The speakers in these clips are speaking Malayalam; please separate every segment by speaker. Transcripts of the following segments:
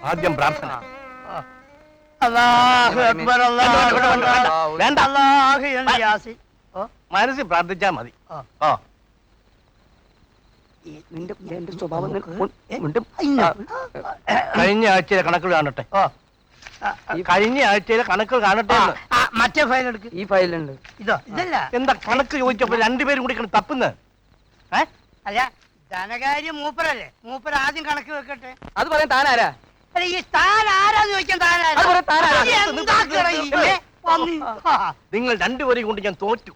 Speaker 1: ആദ്യം പ്രാർത്ഥന. വേണ്ട, മനസ്സിൽ പ്രാർത്ഥിച്ചാ മതി. കഴിഞ്ഞ ആഴ്ചയിലെ കണക്കുകൾ കാണട്ടെ. കഴിഞ്ഞ ആഴ്ചയിലെ കണക്കുകൾ കാണട്ടെ.
Speaker 2: മറ്റേ ഫയൽ എടുക്ക്.
Speaker 3: ഈ ഫയലുണ്ട്.
Speaker 2: ഇതോ ഇതല്ല.
Speaker 1: എന്താ കണക്ക് ചോദിച്ചപ്പോ രണ്ടുപേരും കൂടി തപ്പുന്നത്?
Speaker 2: അല്ല, ധനകാര്യം മൂപ്പരല്ലേ, മൂപ്പർ ആദ്യം കണക്ക് വെക്കട്ടെ.
Speaker 3: അത് പറയാൻ താനാരാ?
Speaker 2: അല്ല, ഈ താൻ ആരാന്ന് ചോദിക്കാൻ
Speaker 1: നിങ്ങൾ രണ്ടുപേരെയും കൊണ്ട് ഞാൻ തോറ്റു.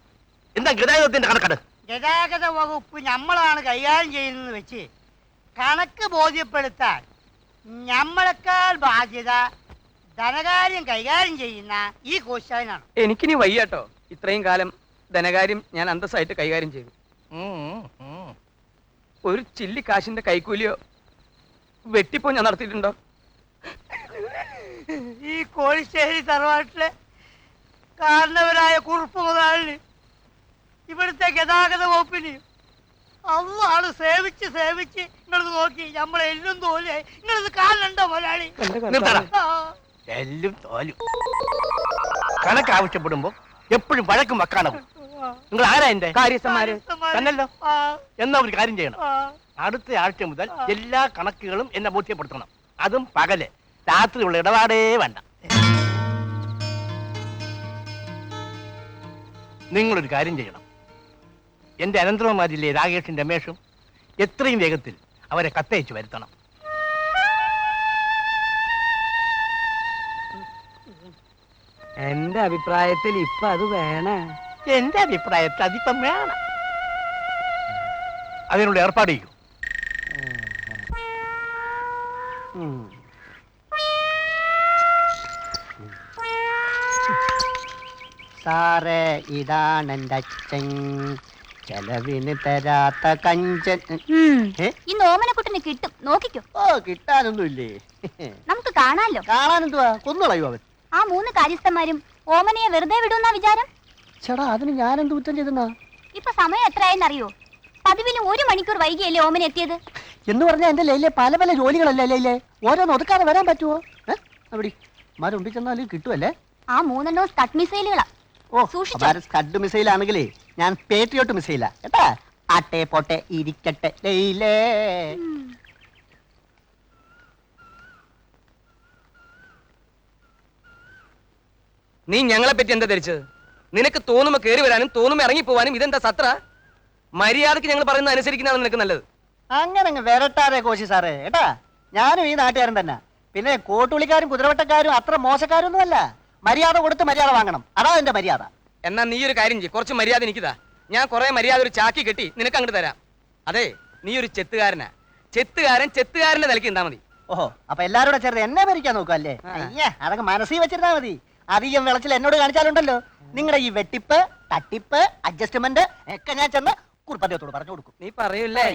Speaker 1: എന്താ ഗതാഗതത്തിന്റെ കണക്കാണ്?
Speaker 2: ഗതാഗത വകുപ്പ് നമ്മളാണ് കൈകാര്യം ചെയ്യുന്നത് വെച്ച് കണക്ക് ബോധ്യപ്പെടുത്താൻ നമ്മളെക്കാൾ ബാധ്യത ധനകാര്യം കൈകാര്യം ചെയ്യുന്ന ഈ കോശാനാണ്.
Speaker 3: എനിക്കിനി വയ്യാട്ടോ. ഇത്രയും കാലം ധനകാര്യം ഞാൻ അന്തസ്സായിട്ട് കൈകാര്യം ചെയ്തു. ഒരു ചില്ലി കാശിന്റെ കൈക്കൂലിയോ വെട്ടിപ്പോ ഞാൻ നടത്തിയിട്ടുണ്ടോ?
Speaker 2: ഈ കോഴിശ്ശേരി തറവാട്ടിലെ കാരണവരായ കുറുപ്പ് മുതലാളി ഇവിടുത്തെ ഗതാഗത വകുപ്പിന് അള്ളാണ് സേവിച്ച് സേവിച്ച് നിങ്ങളിത് നോക്കി നമ്മളെ എല്ലും തോലായി. നിങ്ങളിത് കാണണ്ടോ മുതലാളി?
Speaker 1: എല്ലും തോലും. കണക്ക് ആവശ്യപ്പെടുമ്പോ എപ്പോഴും വഴക്കും വക്കാണവും. നിങ്ങൾ ആരാ എന്റെ
Speaker 3: കാര്യസ്ഥന്മാര്
Speaker 1: തന്നല്ലോ. എന്നാ ഒരു കാര്യം ചെയ്യണം. അടുത്ത ആഴ്ച മുതൽ എല്ലാ കണക്കുകളും എന്നെ ബോധ്യപ്പെടുത്തണം. അതും പകല്. രാത്രിയുള്ള ഇടപാടേ വേണ്ട. നിങ്ങളൊരു കാര്യം ചെയ്യണം. എന്റെ അനന്തരവന്മാരില്ലേ രാകേഷും രമേഷും, എത്രയും വേഗത്തിൽ അവരെ കത്തയച്ചു വരുത്തണം.
Speaker 3: എന്റെ അഭിപ്രായത്തിൽ ഇപ്പൊ അത് വേണം.
Speaker 1: എന്റെ അഭിപ്രായത്തിൽ അതിപ്പം വേണം. അതിനുള്ള ഏർപ്പാട് ചെയ്യൂ.
Speaker 2: സാറേ, ഇതാണെന്റെ അച്ഛൻ, ചെലവിന് തരാത്ത കഞ്ചൻ.
Speaker 4: ഇന്ന് ഓമനക്കുട്ടന് കിട്ടും, നോക്കിക്കോ.
Speaker 2: ഓ, കിട്ടാനൊന്നുമില്ലേ?
Speaker 4: നമുക്ക് കാണാലോ.
Speaker 2: കാണാനെന്തുവാ, കൊന്നുകളയോ അവൻ?
Speaker 4: ആ 3 കാര്യസ്ഥന്മാരും ഓമനയെ വെറുതെ വിടുന്ന വിചാരം?
Speaker 2: ചേടാ, അതിന് ഞാനെന്ത് കുറ്റം ചെയ്തെന്നാ?
Speaker 4: ഇപ്പൊ സമയം എത്രയെന്നറിയോ? പതിവിലും 1 മണിക്കൂർ വൈകിയല്ലേ ഓമന എത്തിയത്?
Speaker 2: എന്ന് പറഞ്ഞാൽ എന്റെ ലൈലെ പല പല ജോലികളല്ലേ ലൈലെ, ഓരോന്ന് ഒതുക്കാതെ വരാൻ പറ്റുമോ? അവിടെ മാരുമ്പി ചെന്നാലും കിട്ടുമല്ലേ?
Speaker 4: ആ 3 സ്കട്ട് മിസൈലുകളാ.
Speaker 2: ഓ, സ്കഡ് മിസൈൽ ആണെങ്കിലേ ഞാൻ പേട്രിയോട്ട് മിസൈലാ കേട്ടാ. ആട്ടെ പോട്ടെ ഇരിക്കട്ടെ ലൈലേ.
Speaker 3: നീ ഞങ്ങളെ പറ്റി എന്താ ധരിച്ചത്? നിനക്ക് തോന്നുമ്പോ കയറി വരാനും തോന്നുമ്പോ ഇറങ്ങി പോവാനും ഇതെന്താ സത്ര? മര്യാദക്ക് ഞങ്ങൾ പറയുന്നത് അനുസരിക്കുന്നതാണ് നിനക്ക് നല്ലത്.
Speaker 2: അങ്ങനെ വരട്ടാറേ കോശി സാറേ കേട്ടാ. ഞാനും ഈ നാട്ടുകാരൻ തന്നെ. പിന്നെ കോട്ടുളിക്കാരും കുതിരവട്ടക്കാരും അത്ര മോശക്കാരൊന്നും അല്ല. മര്യാദ കൊടുത്ത് മര്യാദ വാങ്ങണം, അതാ എന്റെ മര്യാദ.
Speaker 3: എന്നാ നീ ഒരു കാര്യം ചെയ്യ്, കുറച്ച് മര്യാദ എനിക്കിതാ. ഞാൻ കുറെ മര്യാദ ഒരു ചാക്കി കെട്ടി നിനക്ക് അങ്ങോട്ട് തരാം. അതെ, നീ ഒരു ചെത്തുകാരനാ. ചെത്തുകാരന്റെ നിലയ്ക്ക് എന്താ മതി.
Speaker 2: ഓഹോ, അപ്പൊ എല്ലാരോടെ ചേർന്ന് എന്നെ ഭരിക്കാൻ നോക്കുക അല്ലേ? അതൊക്കെ മനസ്സിൽ വെച്ചിരുന്നാ മതി. അധികം വിളച്ചിൽ എന്നോട് കാണിച്ചാലുണ്ടല്ലോ, നിങ്ങളുടെ ഈ വെട്ടിപ്പ്, തട്ടിപ്പ്, അഡ്ജസ്റ്റ്മെന്റ് ഒക്കെ ഞാൻ ചെന്ന് കുറുപ്പദ്ദേഹത്തോട് പറഞ്ഞു കൊടുക്കും.
Speaker 3: നീ പറയൂല്ലേ?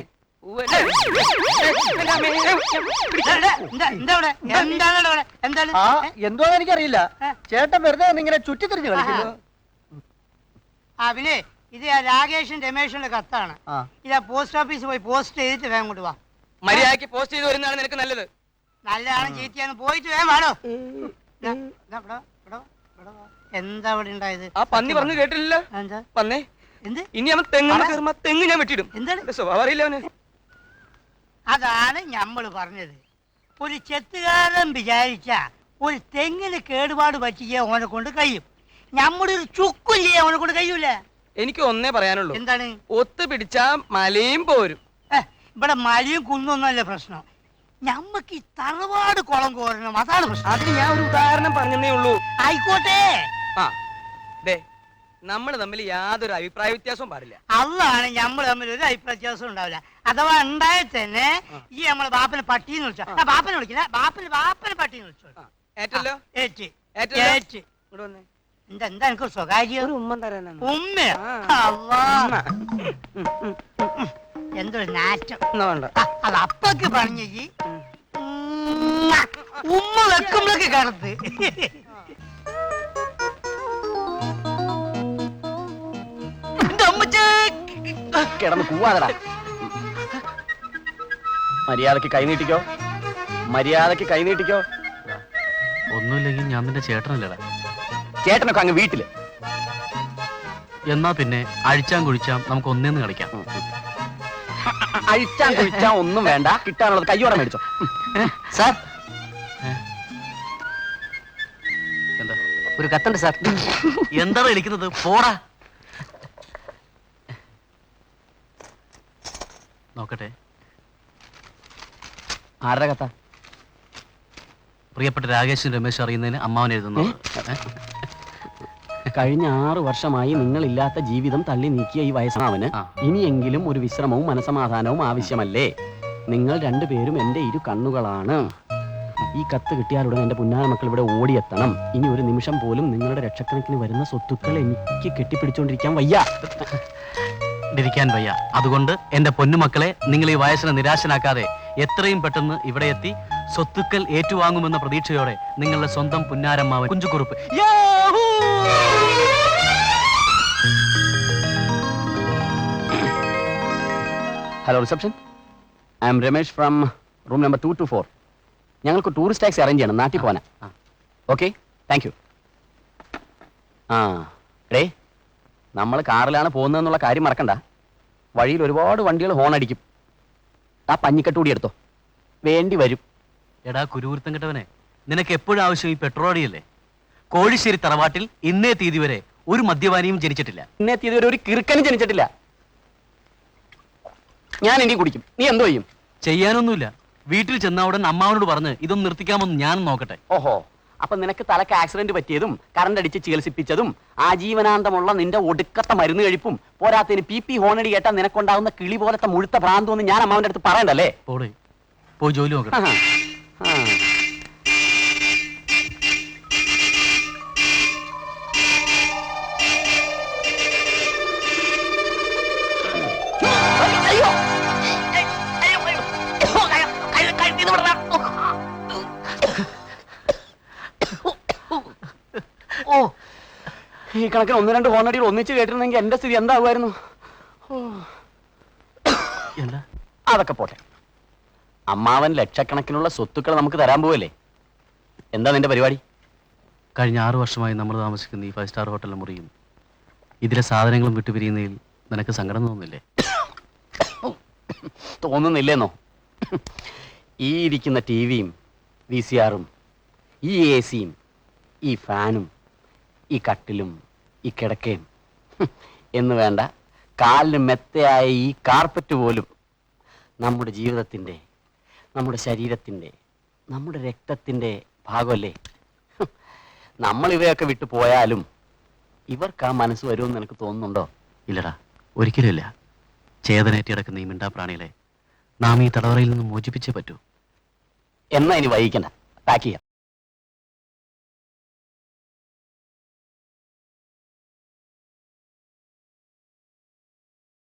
Speaker 2: എന്തോ എനിക്കറിയില്ല. ചേട്ടൻ വെറുതെ ഇങ്ങനെ ചുറ്റിത്തിരിഞ്ഞ് കളിക്കുന്നു. പിന്നെ ഇത് രാകേഷും രമേഷിന്റെ കത്താണ്. ഇതാ പോസ്റ്റ് ഓഫീസിൽ പോയി പോസ്റ്റ് ചെയ്തിട്ട് വേഗം കൊണ്ട് വാ.
Speaker 3: മര്യാദക്ക് പോസ്റ്റ് ചെയ്ത് വരുന്നതാണ് നിനക്ക് നല്ലത്.
Speaker 2: നല്ലതാണ് ചീത്തയാണ്, പോയിട്ട് വേഗം വേണോ. എന്താ ഇവിടെ ഉണ്ടായത്?
Speaker 3: ആ പന്നി പറഞ്ഞു കേട്ടില്ല. പന്നേ, ഇനി അവൻ തെങ്ങ് ഞാൻ വെട്ടിടും. എന്താണ് സ്വഭാവം അറിയില്ല അവന്.
Speaker 2: അതാണ് ഞമ്മള് പറഞ്ഞത്. ഒരു ചെത്തുകാരൻ വിചാരിച്ച ഒരു തെങ്ങിന് കേടുപാട് പറ്റിയ ഓനെ കൊണ്ട് കഴിയും. നമ്മുടെ ഒരു ചുക്കും ചെയ്യാൻ ഓനെ കൊണ്ട് കഴിയൂല.
Speaker 3: എനിക്ക് ഒന്നേ പറയാനുള്ളൂ.
Speaker 2: എന്താണ്?
Speaker 3: ഒത്തുപിടിച്ചാ മലയും പോരും.
Speaker 2: ഇവിടെ മലയും കുന്നൊന്നുമല്ല പ്രശ്നം. ഞമ്മക്ക് ഈ തറവാട് കുളം കോരണം, അതാണ് പ്രശ്നം.
Speaker 3: അതിന് ഞാൻ ഒരു ഉദാഹരണം പറഞ്ഞേ ഉള്ളൂ.
Speaker 2: ആയിക്കോട്ടെ.
Speaker 3: നമ്മള് തമ്മിൽ യാതൊരു അഭിപ്രായ വ്യത്യാസവും പാടില്ല.
Speaker 2: അതാണ് ഞമ്മള് തമ്മിൽ ഒരു അഭിപ്രായ വ്യത്യാസം ഉണ്ടാവില്ല. അഥവാ ഉണ്ടായാൽ തന്നെ ഈ നമ്മളെ ബാപ്പനെ പട്ടിന്ന് വിളിച്ചോ. ബാപ്പനെ വിളിക്കില്ല, ബാപ്പനെ പട്ടിന്ന് വിളിച്ചോ.
Speaker 3: ഏറ്റല്ലോ?
Speaker 2: ഏറ്റ്. എന്താ എനിക്ക് സ്വകാര്യം?
Speaker 3: ഒരു ഉമ്മ തരാനാണ്.
Speaker 2: ഉമ്മ? എന്തൊരു നാറ്റം. അത് അപ്പൊക്കെ പറഞ്ഞ ഉമ്മ വെക്കുമ്പോഴൊക്കെ കാണത്ത്.
Speaker 1: കിടന്ന് കൂവാതടാ. മര്യാദക്ക് കൈ നീട്ടിക്കോ.
Speaker 5: മര്യാദക്ക് കൈ നീട്ടിക്കോ.
Speaker 6: ഒന്നുമില്ലെങ്കിൽ ഞാൻ നിന്റെ ചേട്ടനല്ലേടാ.
Speaker 5: ചേട്ടനൊക്കെ അങ്ങ് വീട്ടില്.
Speaker 6: എന്നാ പിന്നെ അഴിച്ചാൻ കുഴിച്ചാം നമുക്ക് ഒന്നേന്ന് കളിക്കാം.
Speaker 5: അഴിച്ചാൻ കുഴിച്ചാ ഒന്നും വേണ്ട, കിട്ടാനുള്ളത് കയ്യോടെ മേടിച്ചോ.
Speaker 2: സാർ
Speaker 6: എന്താ
Speaker 2: ഒരു കത്തുണ്ട് സാർ.
Speaker 6: എന്താ വിളിക്കുന്നത്? പോടാ. നോക്കട്ടെ.
Speaker 5: ആരുടെ കഥ?
Speaker 6: പ്രിയപ്പെട്ട രാകേഷും രമേശ് അറിയുന്നതിന് അമ്മാവൻ എഴുതുന്നത്.
Speaker 5: കഴിഞ്ഞ 6 വർഷമായി നിങ്ങളില്ലാത്ത ജീവിതം തള്ളി നീക്കിയ ഈ വയസ്സാവന്
Speaker 6: ആ.
Speaker 5: ഇനിയെങ്കിലും ഒരു വിശ്രമവും മനസമാധാനവും ആവശ്യമല്ലേ? നിങ്ങൾ രണ്ടുപേരും എന്റെ ഇരു കണ്ണുകളാണ്. ഈ കത്ത് കിട്ടിയാലുടൻ എന്റെ പുന്നാര മക്കൾ ഇവിടെ ഓടിയെത്തണം. ഇനി ഒരു നിമിഷം പോലും നിങ്ങളുടെ ലക്ഷക്കണക്കിന് വരുന്ന സ്വത്തുക്കൾ എനിക്ക് കെട്ടിപ്പിടിച്ചോണ്ടിരിക്കാൻ വയ്യ.
Speaker 6: ഇരിക്കാൻ വയ്യ. അതുകൊണ്ട് എന്റെ പൊന്നുമക്കളെ, നിങ്ങൾ ഈ വയസ്സിനെ നിരാശനാക്കാതെ എത്രയും പെട്ടെന്ന് ഇവിടെ എത്തി സ്വത്തുക്കൾ ഏറ്റുവാങ്ങുമെന്ന പ്രതീക്ഷയോടെ നിങ്ങളുടെ സ്വന്തം പുന്നാരമ്മാവൻ Kunchukurup.
Speaker 5: Hello reception, I am Ramesh from room number 224. ഞങ്ങൾക്ക് ടൂറിസ്റ്റ് ടാക്സി അറേഞ്ച് ചെയ്യണം, നാട്ടിൽ പോകാനാ. Okay, thank you. ആ ഡേ, നമ്മൾ കാറിലാണ് പോകുന്നതെന്നുള്ള കാര്യം മറക്കണ്ട. വഴിയിൽ ഒരുപാട് വണ്ടികൾ ഹോൺ അടിക്കും. ആ പഞ്ഞിക്കെട്ട് കൂടി എടുത്തോ, വേണ്ടി വരും.
Speaker 6: എടാ കുരുവൃത്തം കെട്ടവനെ, നിനക്ക് എപ്പോഴും ആവശ്യം ഈ പെട്രോളിയല്ലേ? കോഴിശ്ശേരി തറവാട്ടിൽ ഇന്നേ തീയതി വരെ ഒരു മദ്യപാനിയും ജനിച്ചിട്ടില്ല.
Speaker 5: ഇന്നേ തീയതി വരെ ഒരു കിറുക്കനും ജനിച്ചിട്ടില്ല. ഞാൻ ഇനി കുടിക്കും, നീ എന്തോ ചെയ്യും?
Speaker 6: ചെയ്യാനൊന്നുമില്ല. വീട്ടിൽ ചെന്ന ഉടൻ അമ്മാവനോട് പറഞ്ഞ് ഇതൊന്നും നിർത്തിക്കാമെന്ന് ഞാനും നോക്കട്ടെ.
Speaker 5: ഓഹോ, അപ്പൊ നിനക്ക് തലക്ക് ആക്സിഡന്റ് പറ്റിയതും കറണ്ട് അടിച്ച് ചികിത്സിപ്പിച്ചതും ആജീവനാന്തമുള്ള നിന്റെ ഒടുക്കത്തെ മരുന്ന് കഴിപ്പും പോരാത്തതിന് PP ഹോണടി കേട്ടാൽ നിനക്കുണ്ടാകുന്ന കിളി പോലത്തെ മുഴുത്ത ഭ്രാന്തൊന്നും ഞാൻ അമ്മാവന്റെ അടുത്ത് പറയണ്ടല്ലേ?
Speaker 6: പോടെ, പോയി ജോലി നോക്കട്ടെ.
Speaker 5: ആഹാ. ആ. ഓ, ഈ കണക്കിന് 1-2 ഹോണടികൾ ഒന്നിച്ച് കേട്ടിരുന്നെങ്കിൽ എന്റെ സ്ഥിതി എന്താകുമായിരുന്നു?
Speaker 6: എന്താ?
Speaker 5: അതൊക്കെ പോട്ടെ. അമ്മാവൻ ലക്ഷക്കണക്കിനുള്ള സ്വത്തുക്കൾ നമുക്ക് തരാൻ പോവല്ലേ? എന്താ നിന്റെ പരിപാടി?
Speaker 6: കഴിഞ്ഞ 6 വർഷമായി നമ്മൾ താമസിക്കുന്ന ഈ 5 സ്റ്റാർ ഹോട്ടലിലെ മുറിയും ഇതിലെ സാധനങ്ങളും വിട്ടുപിരിയുന്നതിൽ നിനക്ക് സങ്കടം തോന്നുന്നില്ലേ?
Speaker 5: തോന്നുന്നില്ലേന്നോ? ഈ ഇരിക്കുന്ന TV-യും VCR-ഉം ഈ AC-യും ഈ ഫാനും ഈ കട്ടിലും ഈ കിടക്കയും എന്ന് വേണ്ട, കാലിന് മെത്തയായ ഈ കാർപ്പറ്റ് പോലും നമ്മുടെ ജീവിതത്തിൻ്റെ, നമ്മുടെ ശരീരത്തിൻ്റെ, നമ്മുടെ രക്തത്തിൻ്റെ ഭാഗമല്ലേ? നമ്മൾ ഇവയൊക്കെ വിട്ടു പോയാലും ഇവർക്ക് ആ മനസ്സ് വരുമെന്ന് നിനക്ക് തോന്നുന്നുണ്ടോ?
Speaker 6: ഇല്ലടാ, ഒരിക്കലുമില്ല. ചേതനേറ്റി കിടക്കുന്ന ഈ മിണ്ടാപ്രാണികളെ നാം ഈ തടവറയിൽ നിന്ന് മോചിപ്പിച്ചേ പറ്റൂ.
Speaker 5: എന്നാ ഇനി വൈകിക്കണ്ട, പാക്ക് ചെയ്യാം.